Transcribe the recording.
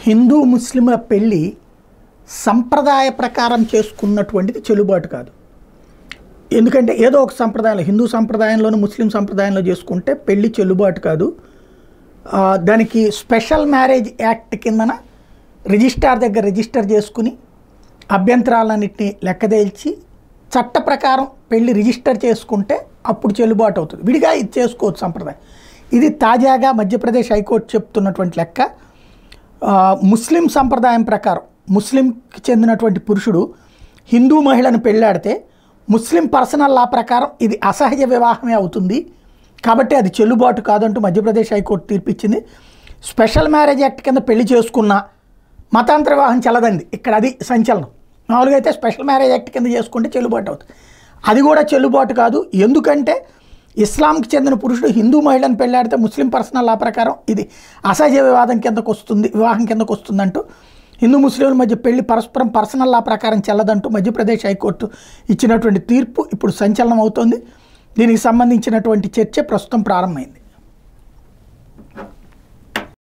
హిందూ ముస్లింల పెళ్ళి సంప్రదాయ ప్రకారం చేసుకున్నటువంటిది చెల్లుబాటు కాదు. ఎందుకంటే ఏదో ఒక సంప్రదాయంలో, హిందూ సంప్రదాయంలోనూ ముస్లిం సంప్రదాయంలో చేసుకుంటే పెళ్ళి చెల్లుబాటు కాదు. దానికి స్పెషల్ మ్యారేజ్ యాక్ట్ కిందన రిజిస్ట్రార్ దగ్గర రిజిస్టర్ చేసుకుని అభ్యంతరాలన్నింటినీ లెక్కదేల్చి చట్ట ప్రకారం పెళ్ళి రిజిస్టర్ చేసుకుంటే అప్పుడు చెల్లుబాటు అవుతుంది. విడిగా ఇది చేసుకోవచ్చు సంప్రదాయం. ఇది తాజాగా మధ్యప్రదేశ్ హైకోర్టు చెప్తున్నటువంటి లెక్క. ముస్లిం సంప్రదాయం ప్రకారం ముస్లింకి చెందినటువంటి పురుషుడు హిందూ మహిళను పెళ్ళాడితే ముస్లిం పర్సనల్ లా ప్రకారం ఇది అసహజ వివాహమే అవుతుంది, కాబట్టి అది చెల్లుబాటు కాదంటూ మధ్యప్రదేశ్ హైకోర్టు తీర్పిచ్చింది. స్పెషల్ మ్యారేజ్ యాక్ట్ కింద పెళ్లి చేసుకున్న మతాంతర వివాహం చెల్లదండి. ఇక్కడ అది సంచలనం. మామూలుగా అయితే స్పెషల్ మ్యారేజ్ యాక్ట్ కింద చేసుకుంటే చెల్లుబాటు అవుతుంది. అది కూడా చెల్లుబాటు కాదు. ఎందుకంటే ఇస్లాంకి చెందిన పురుషుడు హిందూ మహిళను పెళ్ళాడితే ముస్లిం పర్సనల్ లా ప్రకారం ఇది అసహజ వివాహం కిందకు వస్తుందంటూ హిందూ ముస్లింల మధ్య పెళ్లి పరస్పరం పర్సనల్ లా ప్రకారం చెల్లదంటూ మధ్యప్రదేశ్ హైకోర్టు ఇచ్చినటువంటి తీర్పు ఇప్పుడు సంచలనం అవుతోంది. దీనికి సంబంధించినటువంటి చర్చ ప్రస్తుతం ప్రారంభమైంది.